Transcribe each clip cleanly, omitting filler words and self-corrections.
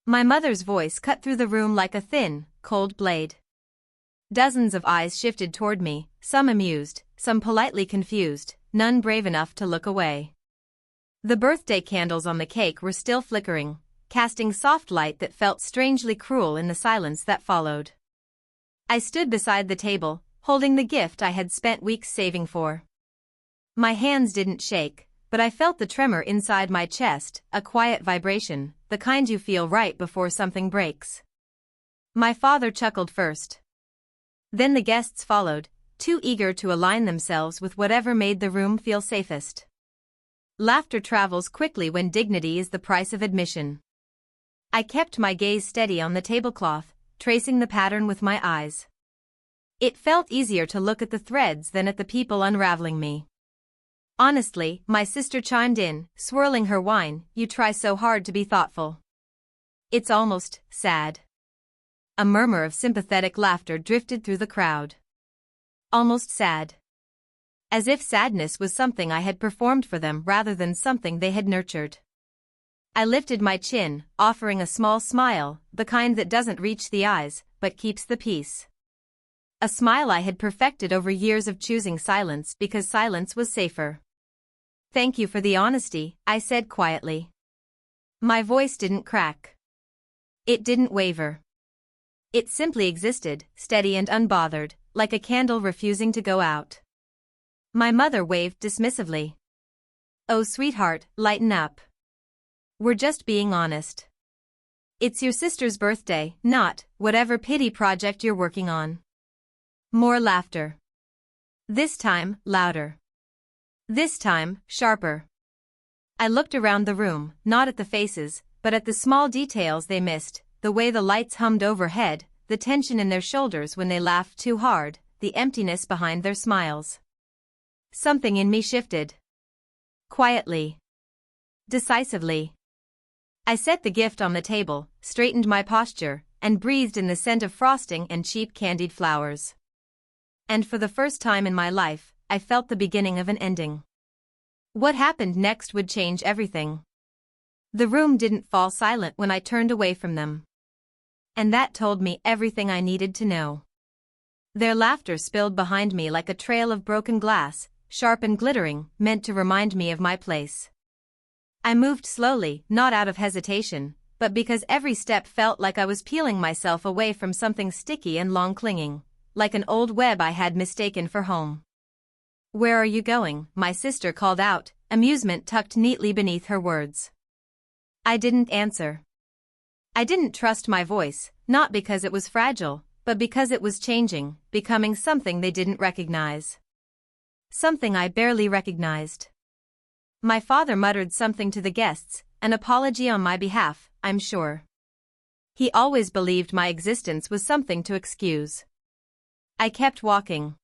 My mother's voice cut through the room like a thin, cold blade. Dozens of eyes shifted toward me, some amused, some politely confused, none brave enough to look away. The birthday candles on the cake were still flickering, casting soft light that felt strangely cruel in the silence that followed. I stood beside the table, holding the gift I had spent weeks saving for. My hands didn't shake, but I felt the tremor inside my chest, a quiet vibration, the kind you feel right before something breaks. My father chuckled first. Then the guests followed, too eager to align themselves with whatever made the room feel safest. Laughter travels quickly when dignity is the price of admission. I kept my gaze steady on the tablecloth, tracing the pattern with my eyes. It felt easier to look at the threads than at the people unraveling me. Honestly, my sister chimed in, swirling her wine, you try so hard to be thoughtful. It's almost sad. A murmur of sympathetic laughter drifted through the crowd. Almost sad. As if sadness was something I had performed for them rather than something they had nurtured. I lifted my chin, offering a small smile, the kind that doesn't reach the eyes, but keeps the peace. A smile I had perfected over years of choosing silence because silence was safer. Thank you for the honesty, I said quietly. My voice didn't crack. It didn't waver. It simply existed, steady and unbothered, like a candle refusing to go out. My mother waved dismissively. Oh sweetheart, lighten up. We're just being honest. It's your sister's birthday, not whatever pity project you're working on. More laughter. This time, louder. This time, sharper. I looked around the room, not at the faces, but at the small details they missed, the way the lights hummed overhead, the tension in their shoulders when they laughed too hard, the emptiness behind their smiles. Something in me shifted. Quietly. Decisively. I set the gift on the table, straightened my posture, and breathed in the scent of frosting and cheap candied flowers. And for the first time in my life, I felt the beginning of an ending. What happened next would change everything. The room didn't fall silent when I turned away from them. And that told me everything I needed to know. Their laughter spilled behind me like a trail of broken glass, sharp and glittering, meant to remind me of my place. I moved slowly, not out of hesitation, but because every step felt like I was peeling myself away from something sticky and long-clinging, like an old web I had mistaken for home. Where are you going? My sister called out, amusement tucked neatly beneath her words. I didn't answer. I didn't trust my voice, not because it was fragile, but because it was changing, becoming something they didn't recognize. Something I barely recognized. My father muttered something to the guests, an apology on my behalf, I'm sure. He always believed my existence was something to excuse. I kept walking.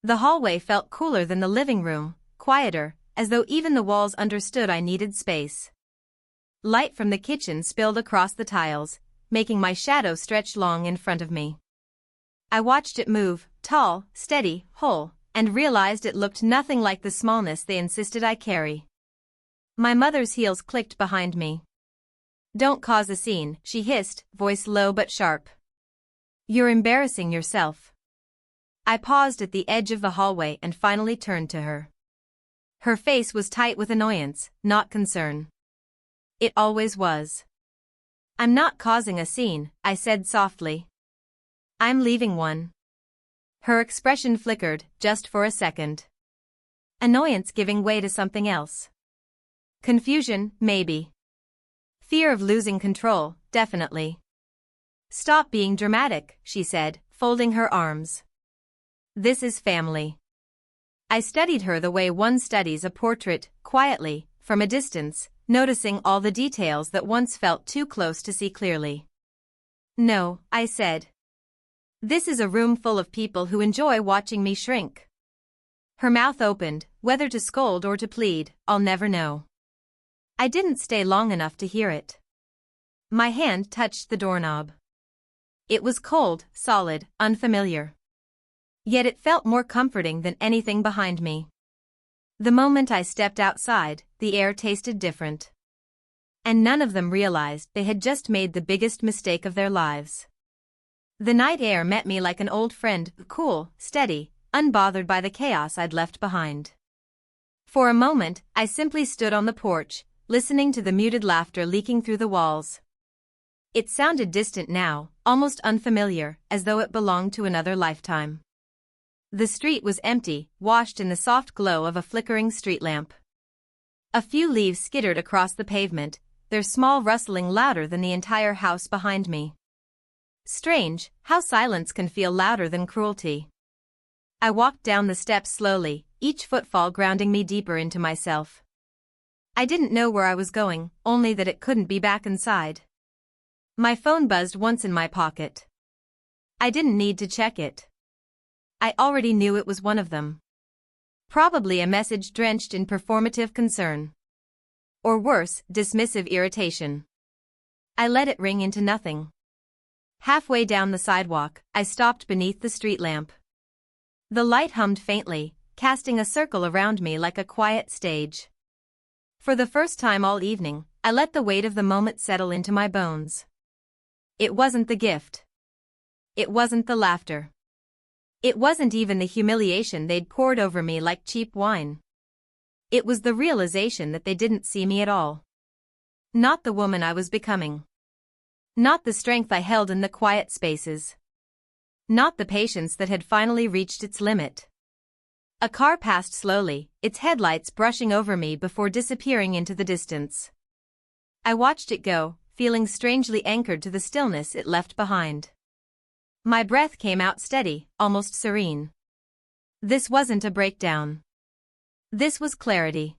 The hallway felt cooler than the living room, quieter, as though even the walls understood I needed space. Light from the kitchen spilled across the tiles, making my shadow stretch long in front of me. I watched it move, tall, steady, whole, and realized it looked nothing like the smallness they insisted I carry. My mother's heels clicked behind me. Don't cause a scene, she hissed, voice low but sharp. You're embarrassing yourself. I paused at the edge of the hallway and finally turned to her. Her face was tight with annoyance, not concern. It always was. I'm not causing a scene, I said softly. I'm leaving one. Her expression flickered, just for a second. Annoyance giving way to something else. Confusion, maybe. Fear of losing control, definitely. Stop being dramatic, she said, folding her arms. This is family. I studied her the way one studies a portrait, quietly, from a distance, noticing all the details that once felt too close to see clearly. No, I said. This is a room full of people who enjoy watching me shrink. Her mouth opened, whether to scold or to plead, I'll never know. I didn't stay long enough to hear it. My hand touched the doorknob. It was cold, solid, unfamiliar. Yet it felt more comforting than anything behind me. The moment I stepped outside, the air tasted different. And none of them realized they had just made the biggest mistake of their lives. The night air met me like an old friend, cool, steady, unbothered by the chaos I'd left behind. For a moment, I simply stood on the porch, listening to the muted laughter leaking through the walls. It sounded distant now, almost unfamiliar, as though it belonged to another lifetime. The street was empty, washed in the soft glow of a flickering street lamp. A few leaves skittered across the pavement, their small rustling louder than the entire house behind me. Strange, how silence can feel louder than cruelty. I walked down the steps slowly, each footfall grounding me deeper into myself. I didn't know where I was going, only that it couldn't be back inside. My phone buzzed once in my pocket. I didn't need to check it. I already knew it was one of them. Probably a message drenched in performative concern. Or worse, dismissive irritation. I let it ring into nothing. Halfway down the sidewalk, I stopped beneath the street lamp. The light hummed faintly, casting a circle around me like a quiet stage. For the first time all evening, I let the weight of the moment settle into my bones. It wasn't the gift. It wasn't the laughter. It wasn't even the humiliation they'd poured over me like cheap wine. It was the realization that they didn't see me at all. Not the woman I was becoming. Not the strength I held in the quiet spaces. Not the patience that had finally reached its limit. A car passed slowly, its headlights brushing over me before disappearing into the distance. I watched it go, feeling strangely anchored to the stillness it left behind. My breath came out steady, almost serene. This wasn't a breakdown. This was clarity.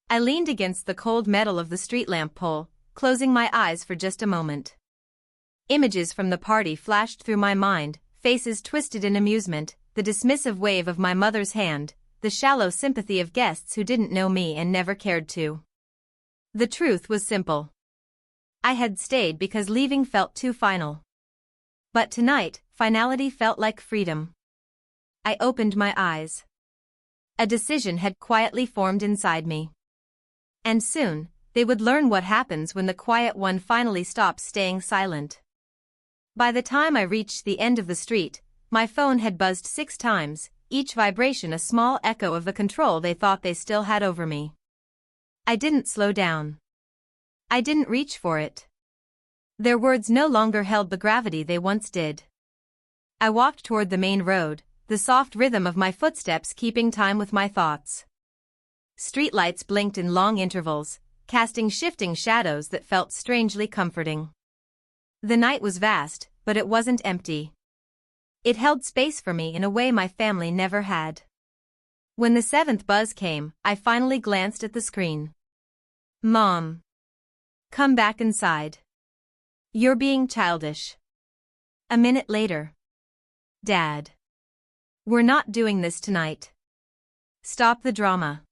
I leaned against the cold metal of the street lamp pole, closing my eyes for just a moment. Images from the party flashed through my mind, faces twisted in amusement, the dismissive wave of my mother's hand, the shallow sympathy of guests who didn't know me and never cared to. The truth was simple. I had stayed because leaving felt too final. But tonight, finality felt like freedom. I opened my eyes. A decision had quietly formed inside me. And soon, they would learn what happens when the quiet one finally stops staying silent. By the time I reached the end of the street, my phone had buzzed 6 times, each vibration a small echo of the control they thought they still had over me. I didn't slow down. I didn't reach for it. Their words no longer held the gravity they once did. I walked toward the main road, the soft rhythm of my footsteps keeping time with my thoughts. Streetlights blinked in long intervals, casting shifting shadows that felt strangely comforting. The night was vast, but it wasn't empty. It held space for me in a way my family never had. When the 7th buzz came, I finally glanced at the screen. Mom. Come back inside. You're being childish. A minute later. Dad. We're not doing this tonight. Stop the drama.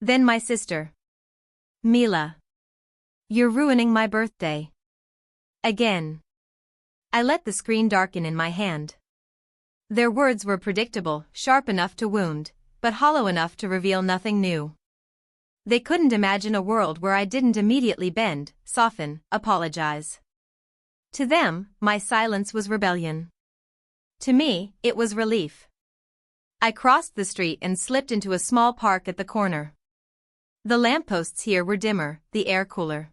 Then my sister. Mila. You're ruining my birthday. Again. I let the screen darken in my hand. Their words were predictable, sharp enough to wound, but hollow enough to reveal nothing new. They couldn't imagine a world where I didn't immediately bend, soften, apologize. To them, my silence was rebellion. To me, it was relief. I crossed the street and slipped into a small park at the corner. The lampposts here were dimmer, the air cooler.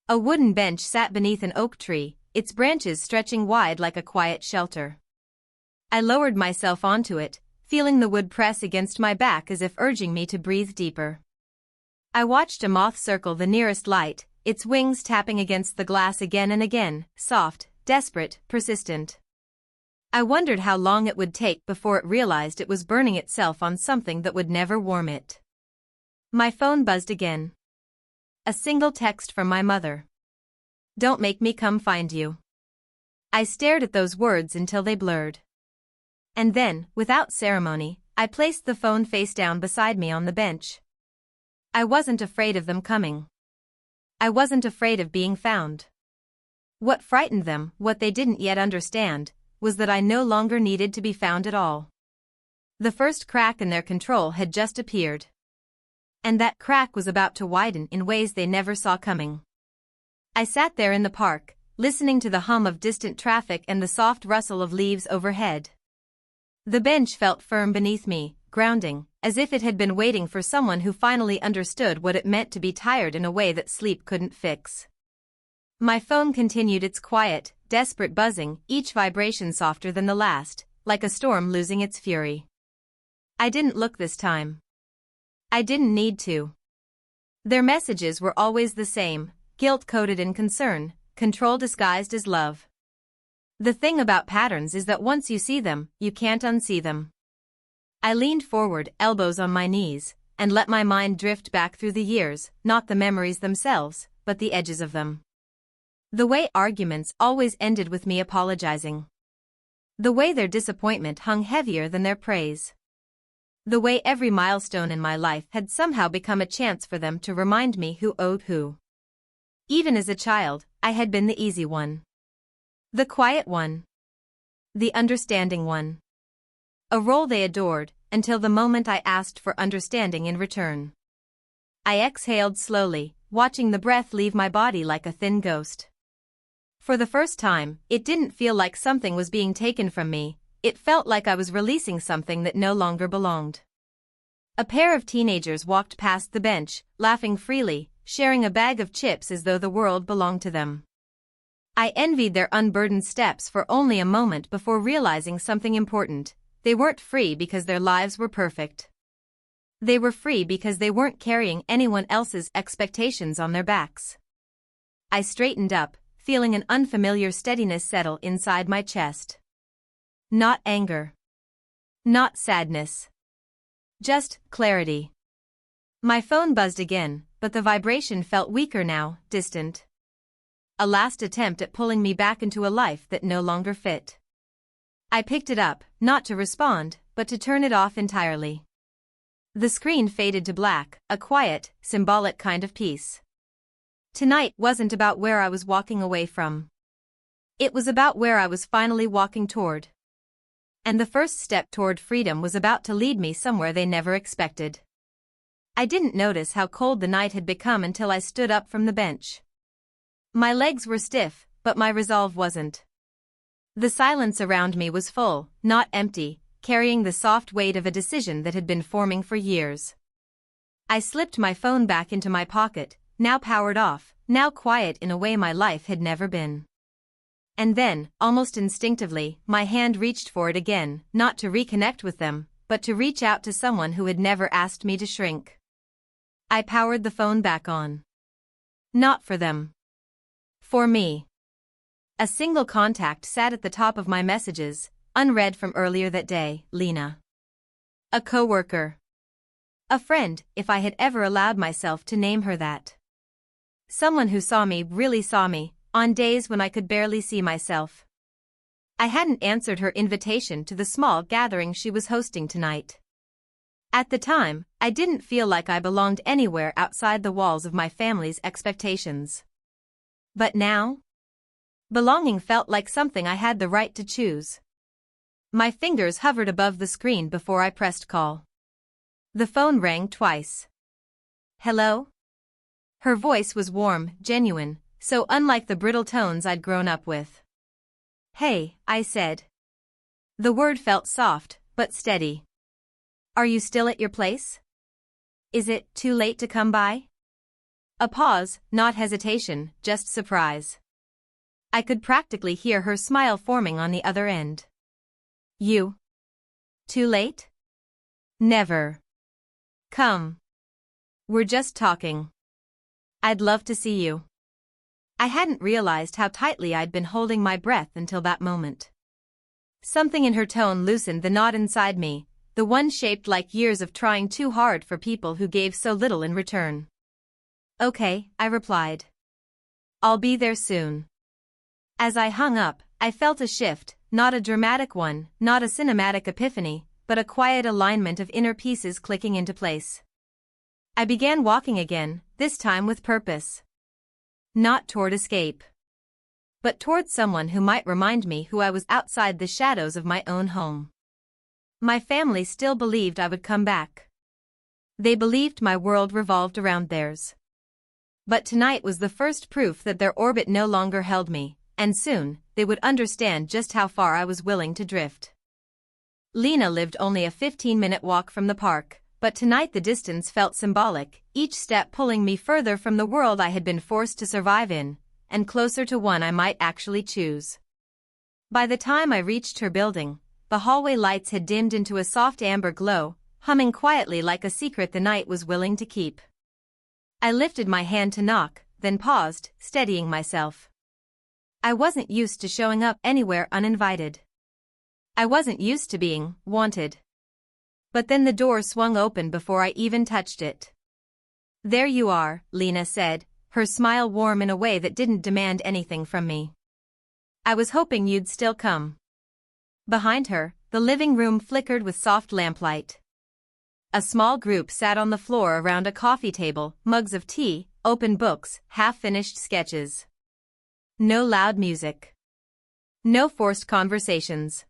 A wooden bench sat beneath an oak tree, its branches stretching wide like a quiet shelter. I lowered myself onto it, feeling the wood press against my back as if urging me to breathe deeper. I watched a moth circle the nearest light, its wings tapping against the glass again and again, soft, desperate, persistent. I wondered how long it would take before it realized it was burning itself on something that would never warm it. My phone buzzed again. A single text from my mother. Don't make me come find you. I stared at those words until they blurred. And then, without ceremony, I placed the phone face down beside me on the bench. I wasn't afraid of them coming. I wasn't afraid of being found. What frightened them, what they didn't yet understand, was that I no longer needed to be found at all. The first crack in their control had just appeared. And that crack was about to widen in ways they never saw coming. I sat there in the park, listening to the hum of distant traffic and the soft rustle of leaves overhead. The bench felt firm beneath me, grounding, as if it had been waiting for someone who finally understood what it meant to be tired in a way that sleep couldn't fix. My phone continued its quiet, desperate buzzing, each vibration softer than the last, like a storm losing its fury. I didn't look this time. I didn't need to. Their messages were always the same, guilt-coated in concern, control disguised as love. The thing about patterns is that once you see them, you can't unsee them. I leaned forward, elbows on my knees, and let my mind drift back through the years, not the memories themselves, but the edges of them. The way arguments always ended with me apologizing. The way their disappointment hung heavier than their praise. The way every milestone in my life had somehow become a chance for them to remind me who owed who. Even as a child, I had been the easy one. The quiet one. The understanding one. A role they adored, until the moment I asked for understanding in return. I exhaled slowly, watching the breath leave my body like a thin ghost. For the first time, it didn't feel like something was being taken from me, it felt like I was releasing something that no longer belonged. A pair of teenagers walked past the bench, laughing freely, sharing a bag of chips as though the world belonged to them. I envied their unburdened steps for only a moment before realizing something important. They weren't free because their lives were perfect. They were free because they weren't carrying anyone else's expectations on their backs. I straightened up, feeling an unfamiliar steadiness settle inside my chest. Not anger. Not sadness. Just clarity. My phone buzzed again, but the vibration felt weaker now, distant. A last attempt at pulling me back into a life that no longer fit. I picked it up, not to respond, but to turn it off entirely. The screen faded to black, a quiet, symbolic kind of peace. Tonight wasn't about where I was walking away from. It was about where I was finally walking toward. And the first step toward freedom was about to lead me somewhere they never expected. I didn't notice how cold the night had become until I stood up from the bench. My legs were stiff, but my resolve wasn't. The silence around me was full, not empty, carrying the soft weight of a decision that had been forming for years. I slipped my phone back into my pocket, now powered off, now quiet in a way my life had never been. And then, almost instinctively, my hand reached for it again, not to reconnect with them, but to reach out to someone who had never asked me to shrink. I powered the phone back on. Not for them. For me. A single contact sat at the top of my messages, unread from earlier that day, Lena. A coworker. A friend, if I had ever allowed myself to name her that. Someone who saw me, really saw me, on days when I could barely see myself. I hadn't answered her invitation to the small gathering she was hosting tonight. At the time, I didn't feel like I belonged anywhere outside the walls of my family's expectations. But now? Belonging felt like something I had the right to choose. My fingers hovered above the screen before I pressed call. The phone rang twice. Hello? Her voice was warm, genuine, so unlike the brittle tones I'd grown up with. Hey, I said. The word felt soft, but steady. Are you still at your place? Is it too late to come by? A pause, not hesitation, just surprise. I could practically hear her smile forming on the other end. You? Too late? Never. Come. We're just talking. I'd love to see you. I hadn't realized how tightly I'd been holding my breath until that moment. Something in her tone loosened the knot inside me, the one shaped like years of trying too hard for people who gave so little in return. Okay, I replied. I'll be there soon. As I hung up, I felt a shift, not a dramatic one, not a cinematic epiphany, but a quiet alignment of inner pieces clicking into place. I began walking again, this time with purpose. Not toward escape. But toward someone who might remind me who I was outside the shadows of my own home. My family still believed I would come back. They believed my world revolved around theirs. But tonight was the first proof that their orbit no longer held me, and soon, they would understand just how far I was willing to drift. Lena lived only a 15-minute walk from the park, but tonight the distance felt symbolic, each step pulling me further from the world I had been forced to survive in, and closer to one I might actually choose. By the time I reached her building, the hallway lights had dimmed into a soft amber glow, humming quietly like a secret the night was willing to keep. I lifted my hand to knock, then paused, steadying myself. I wasn't used to showing up anywhere uninvited. I wasn't used to being wanted. But then the door swung open before I even touched it. "There you are," Lena said, her smile warm in a way that didn't demand anything from me. "I was hoping you'd still come." Behind her, the living room flickered with soft lamplight. A small group sat on the floor around a coffee table, mugs of tea, open books, half-finished sketches. No loud music. No forced conversations.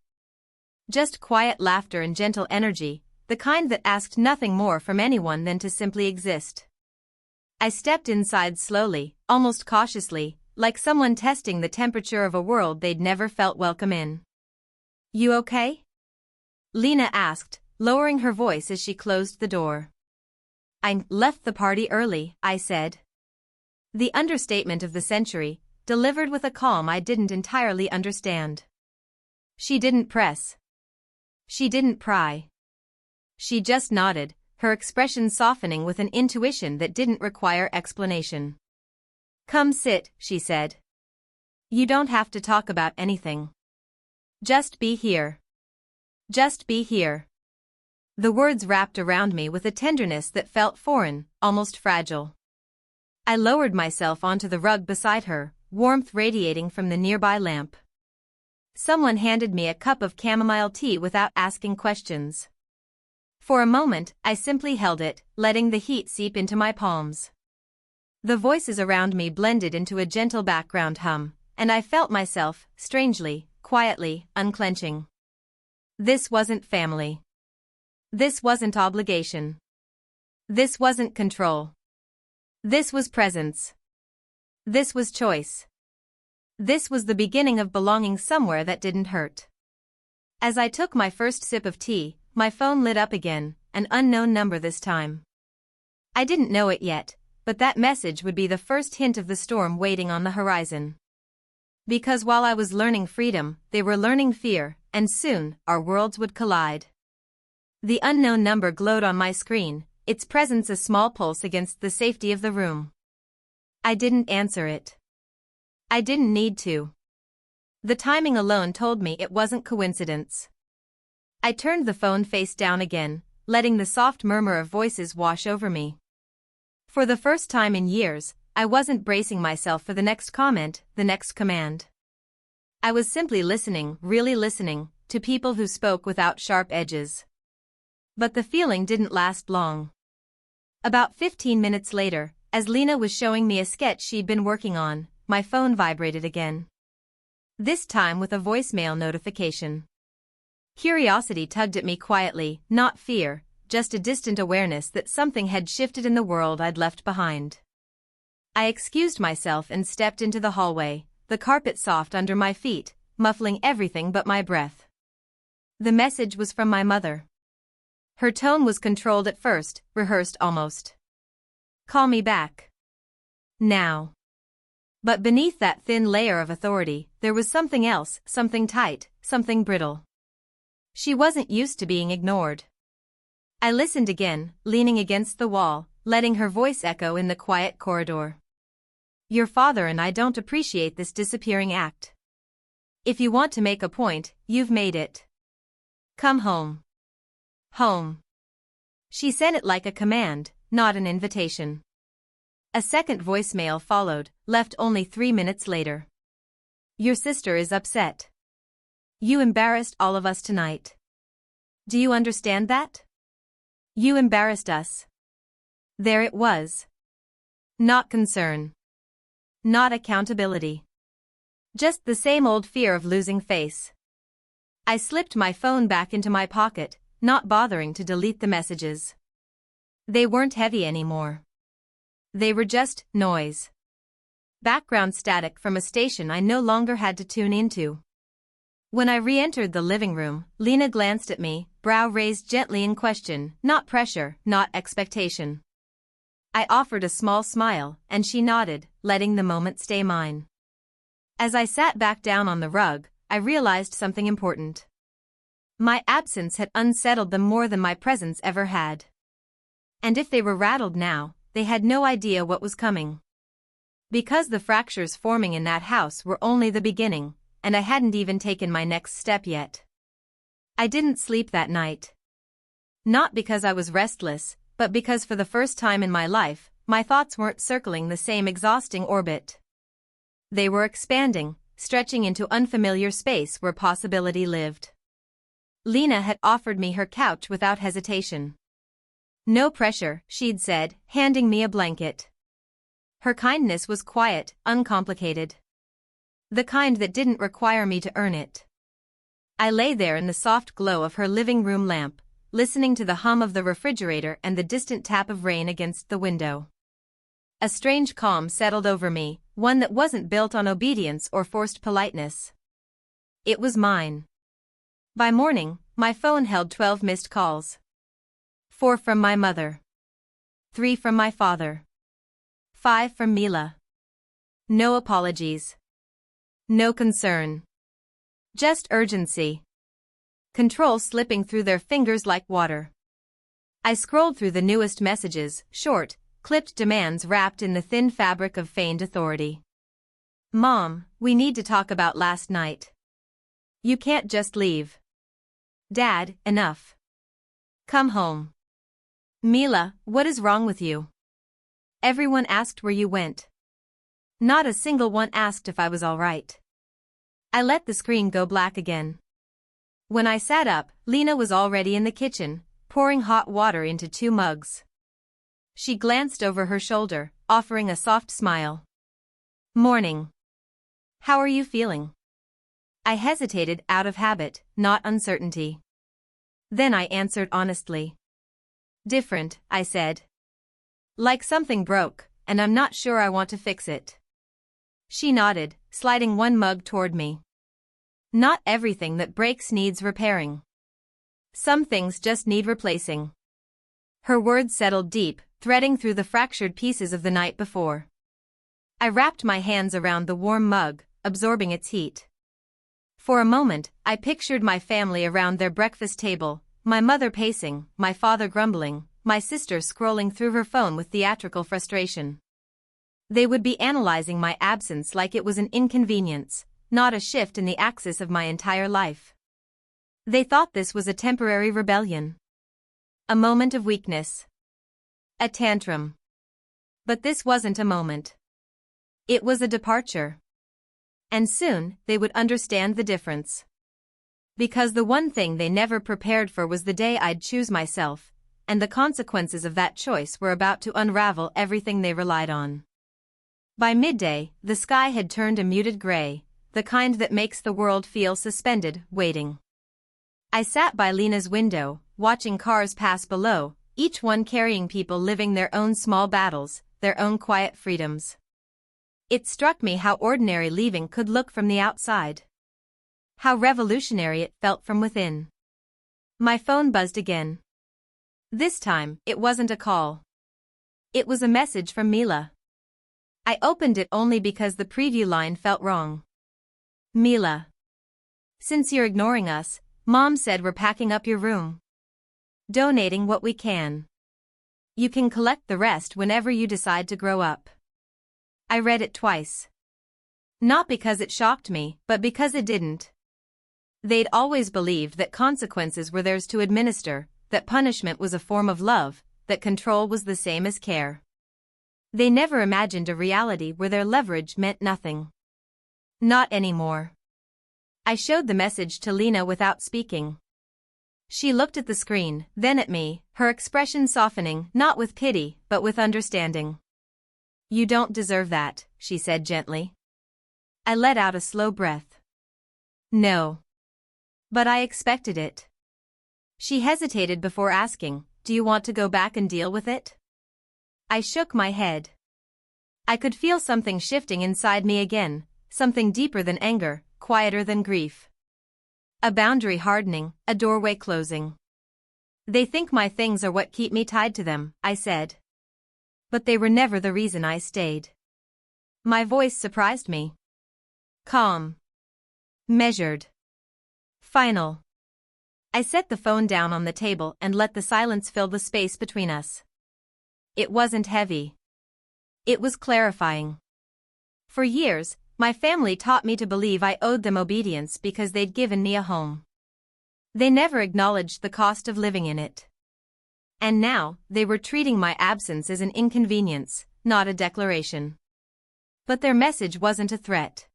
Just quiet laughter and gentle energy, the kind that asked nothing more from anyone than to simply exist. I stepped inside slowly, almost cautiously, like someone testing the temperature of a world they'd never felt welcome in. "You okay?" Lena asked, lowering her voice as she closed the door. "I left the party early," I said. The understatement of the century, delivered with a calm I didn't entirely understand. She didn't press. She didn't pry. She just nodded, her expression softening with an intuition that didn't require explanation. "Come sit," she said. "You don't have to talk about anything. Just be here. Just be here." The words wrapped around me with a tenderness that felt foreign, almost fragile. I lowered myself onto the rug beside her, warmth radiating from the nearby lamp. Someone handed me a cup of chamomile tea without asking questions. For a moment, I simply held it, letting the heat seep into my palms. The voices around me blended into a gentle background hum, and I felt myself, strangely, quietly, unclenching. This wasn't family. This wasn't obligation. This wasn't control. This was presence. This was choice. This was the beginning of belonging somewhere that didn't hurt. As I took my first sip of tea, my phone lit up again, an unknown number this time. I didn't know it yet, but that message would be the first hint of the storm waiting on the horizon. Because while I was learning freedom, they were learning fear, and soon, our worlds would collide. The unknown number glowed on my screen, its presence a small pulse against the safety of the room. I didn't answer it. I didn't need to. The timing alone told me it wasn't coincidence. I turned the phone face down again, letting the soft murmur of voices wash over me. For the first time in years, I wasn't bracing myself for the next comment, the next command. I was simply listening, really listening, to people who spoke without sharp edges. But the feeling didn't last long. About 15 minutes later, as Lena was showing me a sketch she'd been working on, my phone vibrated again. This time with a voicemail notification. Curiosity tugged at me quietly, not fear, just a distant awareness that something had shifted in the world I'd left behind. I excused myself and stepped into the hallway, the carpet soft under my feet, muffling everything but my breath. The message was from my mother. Her tone was controlled at first, rehearsed almost. "Call me back. Now." But beneath that thin layer of authority, there was something else, something tight, something brittle. She wasn't used to being ignored. I listened again, leaning against the wall, letting her voice echo in the quiet corridor. "Your father and I don't appreciate this disappearing act. If you want to make a point, you've made it. Come home. Home." She said it like a command, not an invitation. A second voicemail followed, left only 3 minutes later. "Your sister is upset. You embarrassed all of us tonight. Do you understand that? You embarrassed us." There it was. Not concern. Not accountability. Just the same old fear of losing face. I slipped my phone back into my pocket, not bothering to delete the messages. They weren't heavy anymore. They were just noise. Background static from a station I no longer had to tune into. When I re-entered the living room, Lena glanced at me, brow raised gently in question, not pressure, not expectation. I offered a small smile, and she nodded, letting the moment stay mine. As I sat back down on the rug, I realized something important. My absence had unsettled them more than my presence ever had. And if they were rattled now, they had no idea what was coming. Because the fractures forming in that house were only the beginning, and I hadn't even taken my next step yet. I didn't sleep that night. Not because I was restless, but because for the first time in my life, my thoughts weren't circling the same exhausting orbit. They were expanding, stretching into unfamiliar space where possibility lived. Lena had offered me her couch without hesitation. No pressure, she'd said, handing me a blanket. Her kindness was quiet, uncomplicated. The kind that didn't require me to earn it. I lay there in the soft glow of her living room lamp, listening to the hum of the refrigerator and the distant tap of rain against the window. A strange calm settled over me, one that wasn't built on obedience or forced politeness. It was mine. By morning, my phone held 12 missed calls. 4 from my mother. 3 from my father. 5 from Mila. No apologies. No concern. Just urgency. Control slipping through their fingers like water. I scrolled through the newest messages, short, clipped demands wrapped in the thin fabric of feigned authority. Mom, we need to talk about last night. You can't just leave. Dad, enough. Come home. Mila, what is wrong with you? Everyone asked where you went. Not a single one asked if I was all right. I let the screen go black again. When I sat up, Lena was already in the kitchen, pouring hot water into 2 mugs. She glanced over her shoulder, offering a soft smile. Morning. How are you feeling? I hesitated out of habit, not uncertainty. Then I answered honestly. Different, I said. Like something broke, and I'm not sure I want to fix it. She nodded, sliding 1 mug toward me. Not everything that breaks needs repairing. Some things just need replacing. Her words settled deep, threading through the fractured pieces of the night before. I wrapped my hands around the warm mug, absorbing its heat. For a moment, I pictured my family around their breakfast table, my mother pacing, my father grumbling, my sister scrolling through her phone with theatrical frustration. They would be analyzing my absence like it was an inconvenience, not a shift in the axis of my entire life. They thought this was a temporary rebellion. A moment of weakness. A tantrum. But this wasn't a moment. It was a departure. And soon, they would understand the difference. Because the one thing they never prepared for was the day I'd choose myself, and the consequences of that choice were about to unravel everything they relied on. By midday, the sky had turned a muted gray, the kind that makes the world feel suspended, waiting. I sat by Lena's window, watching cars pass below, each one carrying people living their own small battles, their own quiet freedoms. It struck me how ordinary leaving could look from the outside. How revolutionary it felt from within. My phone buzzed again. This time, it wasn't a call. It was a message from Mila. I opened it only because the preview line felt wrong. Mila. Since you're ignoring us, Mom said we're packing up your room. Donating what we can. You can collect the rest whenever you decide to grow up. I read it twice. Not because it shocked me, but because it didn't. They'd always believed that consequences were theirs to administer, that punishment was a form of love, that control was the same as care. They never imagined a reality where their leverage meant nothing. Not anymore. I showed the message to Lena without speaking. She looked at the screen, then at me, her expression softening, not with pity, but with understanding. You don't deserve that, she said gently. I let out a slow breath. No. But I expected it. She hesitated before asking, Do you want to go back and deal with it? I shook my head. I could feel something shifting inside me again, something deeper than anger, quieter than grief. A boundary hardening, a doorway closing. They think my things are what keep me tied to them, I said. But they were never the reason I stayed. My voice surprised me. Calm. Measured. Final. I set the phone down on the table and let the silence fill the space between us. It wasn't heavy. It was clarifying. For years, my family taught me to believe I owed them obedience because they'd given me a home. They never acknowledged the cost of living in it. And now, they were treating my absence as an inconvenience, not a declaration. But their message wasn't a threat.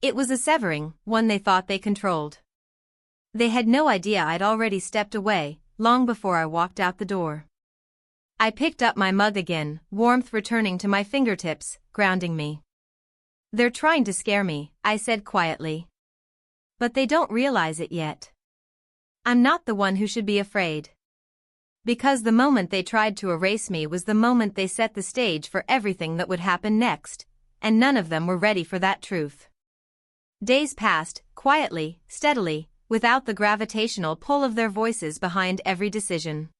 It was a severing, one they thought they controlled. They had no idea I'd already stepped away, long before I walked out the door. I picked up my mug again, warmth returning to my fingertips, grounding me. They're trying to scare me, I said quietly. But they don't realize it yet. I'm not the one who should be afraid. Because the moment they tried to erase me was the moment they set the stage for everything that would happen next, and none of them were ready for that truth. Days passed, quietly, steadily, without the gravitational pull of their voices behind every decision.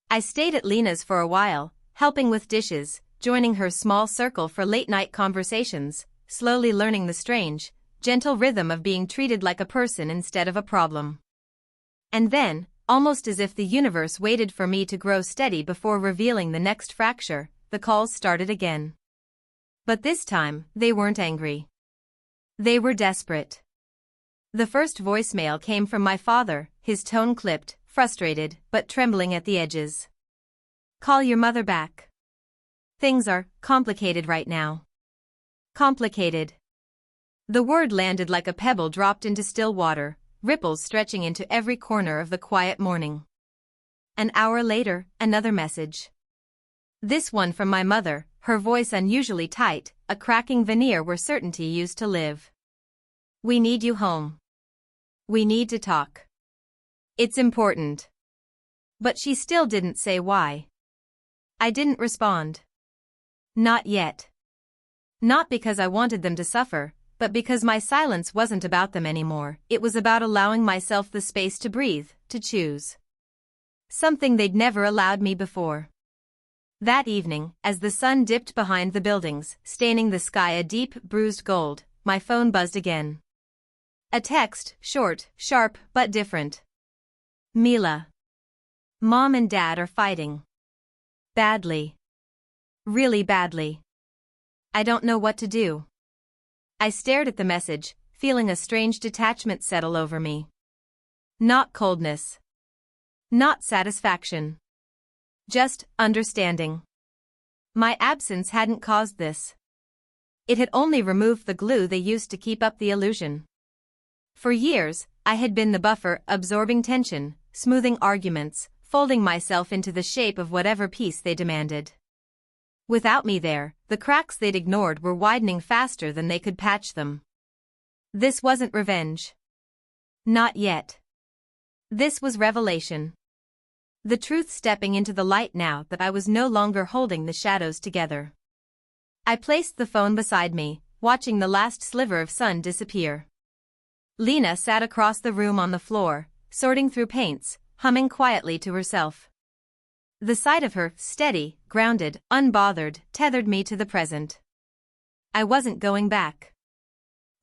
I stayed at Lena's for a while, helping with dishes, joining her small circle for late-night conversations, slowly learning the strange, gentle rhythm of being treated like a person instead of a problem. And then, almost as if the universe waited for me to grow steady before revealing the next fracture, the calls started again. But this time, they weren't angry. They were desperate. The first voicemail came from my father, his tone clipped, frustrated, but trembling at the edges. Call your mother back. Things are complicated right now. Complicated. The word landed like a pebble dropped into still water, ripples stretching into every corner of the quiet morning. An hour later, another message. This one from my mother, her voice unusually tight, a cracking veneer where certainty used to live. We need you home. We need to talk. It's important. But she still didn't say why. I didn't respond. Not yet. Not because I wanted them to suffer, but because my silence wasn't about them anymore. It was about allowing myself the space to breathe, to choose. Something they'd never allowed me before. That evening, as the sun dipped behind the buildings, staining the sky a deep, bruised gold, my phone buzzed again. A text, short, sharp, but different. Mila. Mom and Dad are fighting. Badly. Really badly. I don't know what to do. I stared at the message, feeling a strange detachment settle over me. Not coldness. Not satisfaction. Just understanding. My absence hadn't caused this. It had only removed the glue they used to keep up the illusion. For years, I had been the buffer, absorbing tension, smoothing arguments, folding myself into the shape of whatever peace they demanded. Without me there, the cracks they'd ignored were widening faster than they could patch them. This wasn't revenge. Not yet. This was revelation. The truth stepping into the light now that I was no longer holding the shadows together. I placed the phone beside me, watching the last sliver of sun disappear. Lena sat across the room on the floor, sorting through paints, humming quietly to herself. The sight of her, steady, grounded, unbothered, tethered me to the present. I wasn't going back.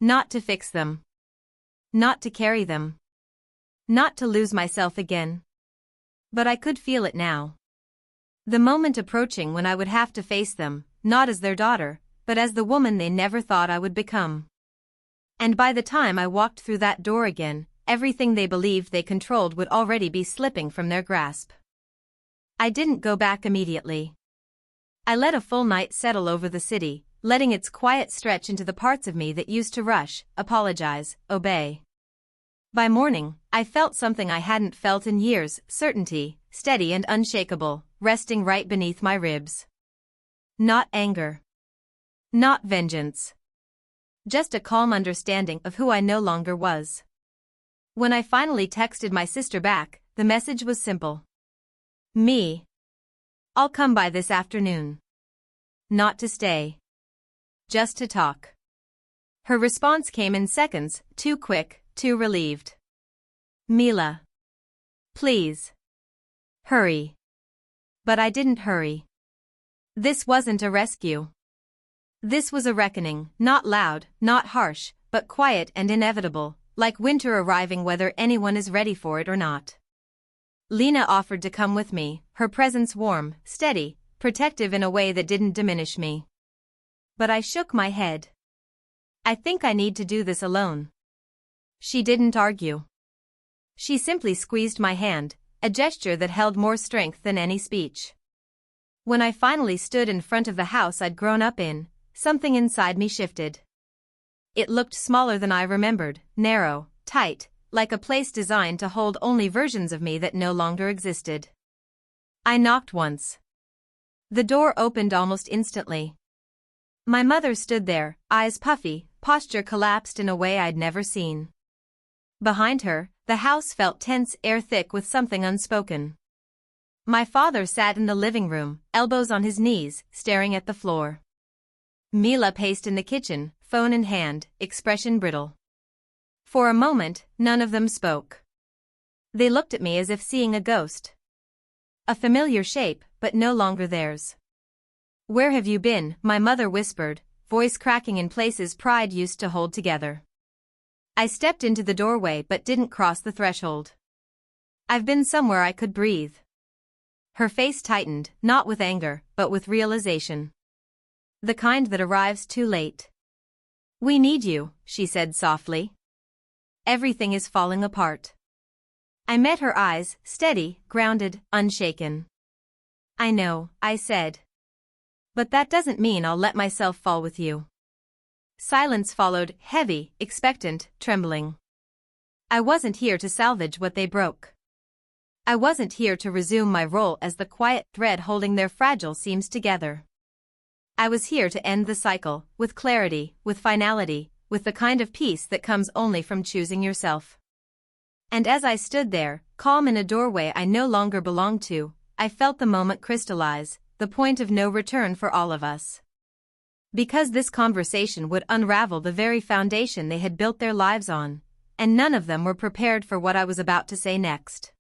Not to fix them. Not to carry them. Not to lose myself again. But I could feel it now. The moment approaching when I would have to face them, not as their daughter, but as the woman they never thought I would become. And by the time I walked through that door again, everything they believed they controlled would already be slipping from their grasp. I didn't go back immediately. I let a full night settle over the city, letting its quiet stretch into the parts of me that used to rush, apologize, obey. By morning, I felt something I hadn't felt in years, certainty, steady and unshakable, resting right beneath my ribs. Not anger. Not vengeance. Just a calm understanding of who I no longer was. When I finally texted my sister back, the message was simple. Me. I'll come by this afternoon. Not to stay. Just to talk. Her response came in seconds, too quick, too relieved. Mila. Please. Hurry. But I didn't hurry. This wasn't a rescue. This was a reckoning, not loud, not harsh, but quiet and inevitable, like winter arriving whether anyone is ready for it or not. Lena offered to come with me, her presence warm, steady, protective in a way that didn't diminish me. But I shook my head. I think I need to do this alone. She didn't argue. She simply squeezed my hand, a gesture that held more strength than any speech. When I finally stood in front of the house I'd grown up in, something inside me shifted. It looked smaller than I remembered, narrow, tight, like a place designed to hold only versions of me that no longer existed. I knocked once. The door opened almost instantly. My mother stood there, eyes puffy, posture collapsed in a way I'd never seen. Behind her, the house felt tense, air thick with something unspoken. My father sat in the living room, elbows on his knees, staring at the floor. Mila paced in the kitchen, phone in hand, expression brittle. For a moment, none of them spoke. They looked at me as if seeing a ghost. A familiar shape, but no longer theirs. Where have you been? My mother whispered, voice cracking in places pride used to hold together. I stepped into the doorway but didn't cross the threshold. I've been somewhere I could breathe. Her face tightened, not with anger, but with realization. The kind that arrives too late. We need you, she said softly. Everything is falling apart. I met her eyes, steady, grounded, unshaken. I know, I said. But that doesn't mean I'll let myself fall with you. Silence followed, heavy, expectant, trembling. I wasn't here to salvage what they broke. I wasn't here to resume my role as the quiet thread holding their fragile seams together. I was here to end the cycle, with clarity, with finality, with the kind of peace that comes only from choosing yourself. And as I stood there, calm in a doorway I no longer belonged to, I felt the moment crystallize, the point of no return for all of us. Because this conversation would unravel the very foundation they had built their lives on, and none of them were prepared for what I was about to say next.